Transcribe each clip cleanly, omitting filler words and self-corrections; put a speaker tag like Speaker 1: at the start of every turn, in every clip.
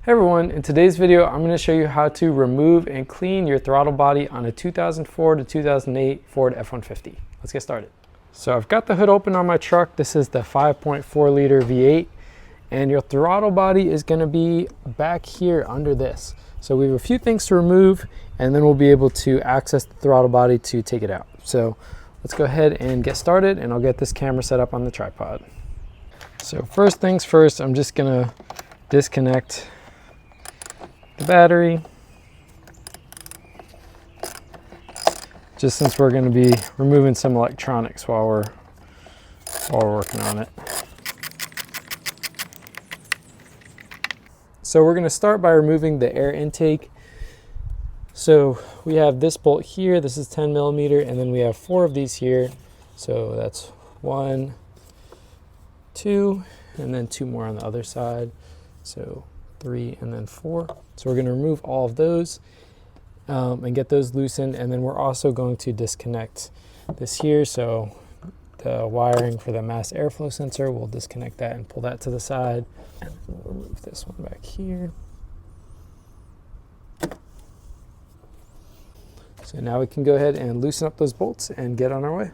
Speaker 1: Hey everyone, in today's video I'm going to show you how to remove and clean your throttle body on a 2004 to 2008 Ford F-150. Let's get started. So I've got the hood open on my truck. This is the 5.4 liter V8 and your throttle body is going to be back here under this. So we have a few things to remove and then we'll be able to access the throttle body to take it out. So let's go ahead and get started and I'll get this camera set up on the tripod. So first things first, I'm just going to disconnect the battery, just since we're going to be removing some electronics while we're working on it. So we're going to start by removing the air intake. So we have this bolt here, this is 10 millimeter, and then we have 4 of these here. So that's 1, 2, and then 2 more on the other side. So 3 and then 4. So we're going to remove all of those and get those loosened, and then we're also going to disconnect this here. So the wiring for the mass airflow sensor, we'll disconnect that and pull that to the side, and we'll remove this one back here. So now we can go ahead and loosen up those bolts and get on our way.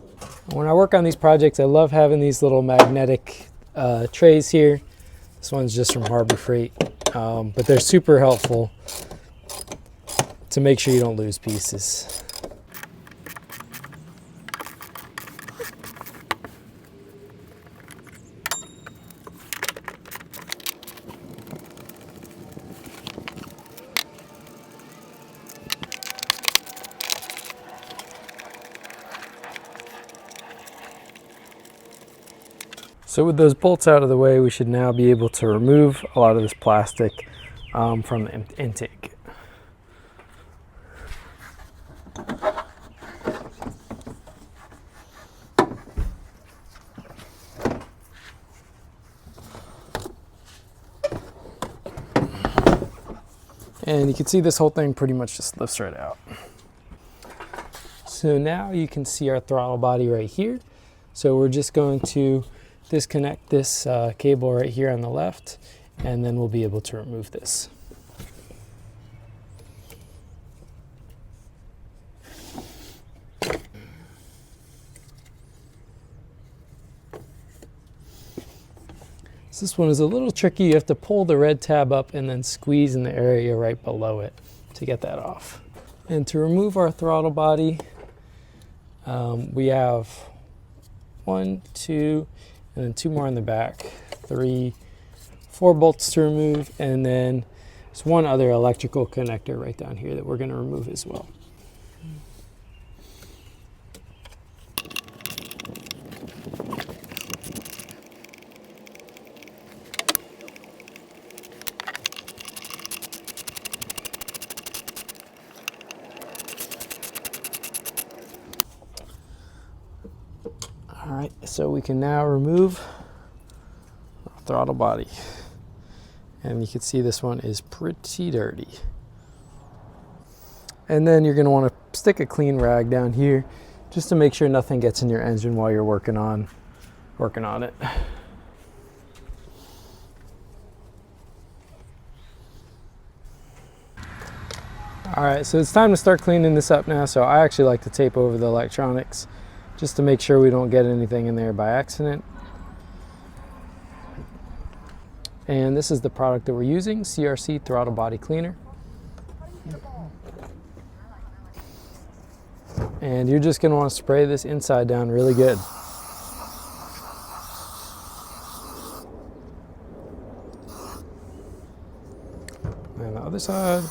Speaker 1: When I work on these projects, I love having these little magnetic trays here. This one's just from Harbor Freight, but they're super helpful to make sure you don't lose pieces. So with those bolts out of the way, we should now be able to remove a lot of this plastic from the intake. And you can see this whole thing pretty much just lifts right out. So now you can see our throttle body right here. So we're just going to disconnect this cable right here on the left, and then we'll be able to remove this. So this one is a little tricky. You have to pull the red tab up and then squeeze in the area right below it to get that off. And to remove our throttle body, we have 1, 2, and then 2 more in the back, 3, 4 bolts to remove, and then there's one other electrical connector right down here that we're going to remove as well. All right, so we can now remove our throttle body. And you can see this one is pretty dirty. And then you're going to want to stick a clean rag down here just to make sure nothing gets in your engine while you're working on it. All right, so it's time to start cleaning this up now. So I actually like to tape over the electronics just to make sure we don't get anything in there by accident. And this is the product that we're using, CRC Throttle Body Cleaner. And you're just going to want to spray this inside down really good. And the other side.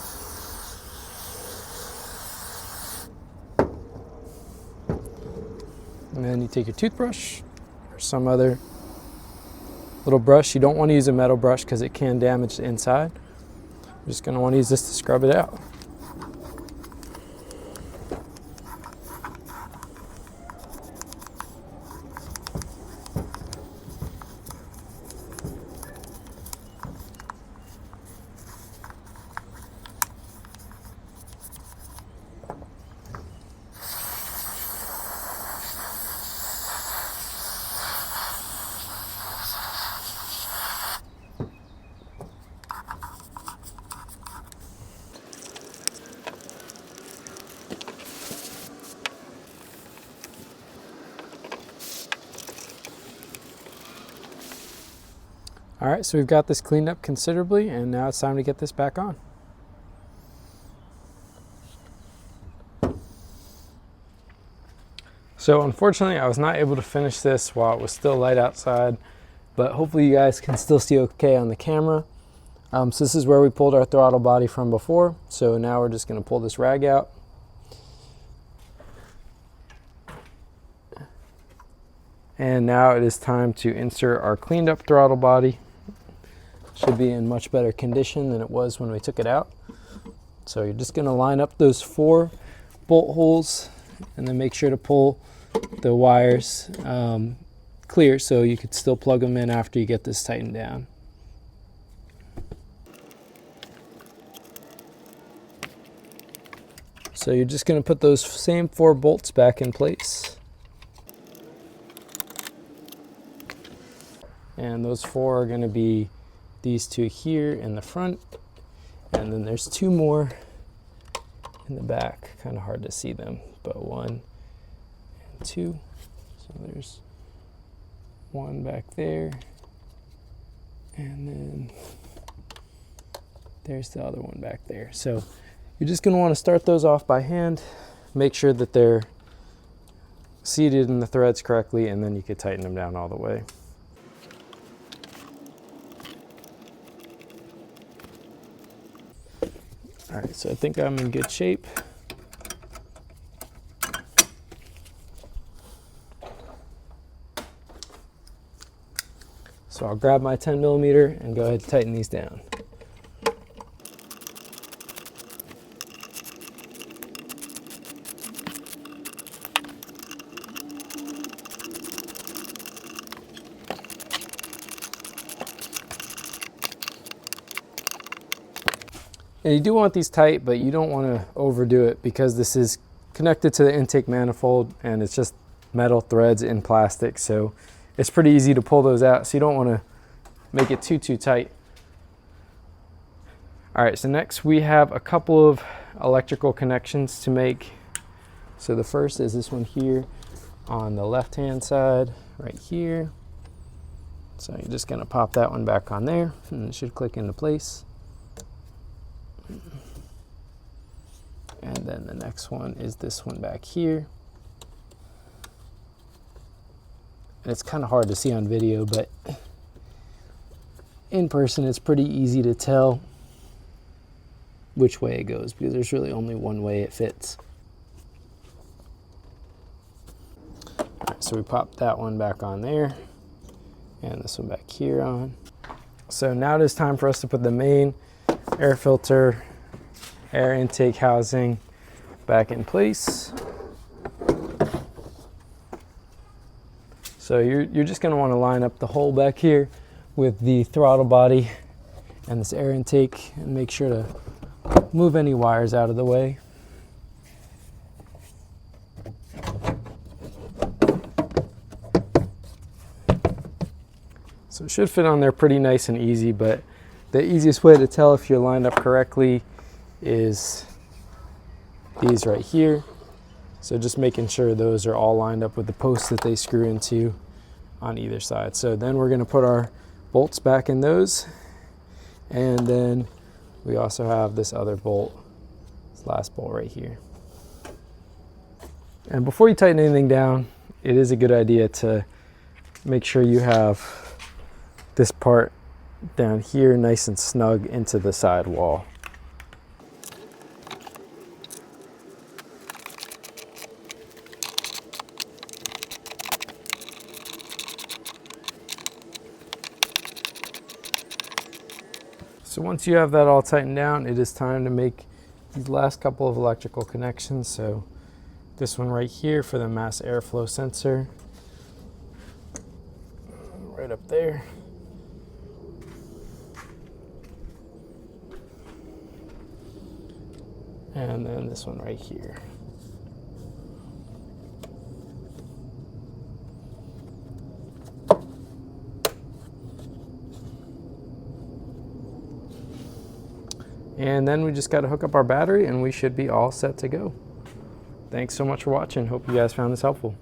Speaker 1: And then you take your toothbrush or some other little brush. You don't want to use a metal brush because it can damage the inside. You're just going to want to use this to scrub it out. All right, so we've got this cleaned up considerably, and now it's time to get this back on. So unfortunately, I was not able to finish this while it was still light outside, but hopefully you guys can still see okay on the camera. So this is where we pulled our throttle body from before. So now we're just going to pull this rag out. And now it is time to insert our cleaned up throttle body. Should be in much better condition than it was when we took it out. So you're just going to line up those 4 bolt holes and then make sure to pull the wires clear so you could still plug them in after you get this tightened down. So you're just going to put those same 4 bolts back in place. And those 4 are going to be these 2 here in the front, and then there's 2 more in the back. Kind of hard to see them, but 1 and 2. So there's 1 back there, and then there's the other one back there. So you're just going to want to start those off by hand, make sure that they're seated in the threads correctly, and then you can tighten them down all the way. All right, so I think I'm in good shape. So I'll grab my 10mm and go ahead and tighten these down. And you do want these tight, but you don't want to overdo it because this is connected to the intake manifold and it's just metal threads in plastic. So it's pretty easy to pull those out. So you don't want to make it too tight. All right, so next we have a couple of electrical connections to make. So the first is this one here on the left-hand side right here. So you're just going to pop that one back on there and it should click into place. And then the next one is this one back here. And it's kind of hard to see on video, but in person it's pretty easy to tell which way it goes because there's really only one way it fits. All right, so we pop that one back on there and this one back here on. So now it is time for us to put the main air filter, air intake housing back in place. So you're just going to want to line up the hole back here with the throttle body and this air intake and make sure to move any wires out of the way. So it should fit on there pretty nice and easy, but the easiest way to tell if you're lined up correctly is these right here. So just making sure those are all lined up with the posts that they screw into on either side. So then we're going to put our bolts back in those, and then we also have this other bolt, this last bolt right here. And before you tighten anything down, it is a good idea to make sure you have this part down here nice and snug into the side wall. So once you have that all tightened down, it is time to make these last couple of electrical connections. So this one right here for the mass airflow sensor, right up there. And then this one right here. And then we just got to hook up our battery and we should be all set to go. Thanks so much for watching. Hope you guys found this helpful.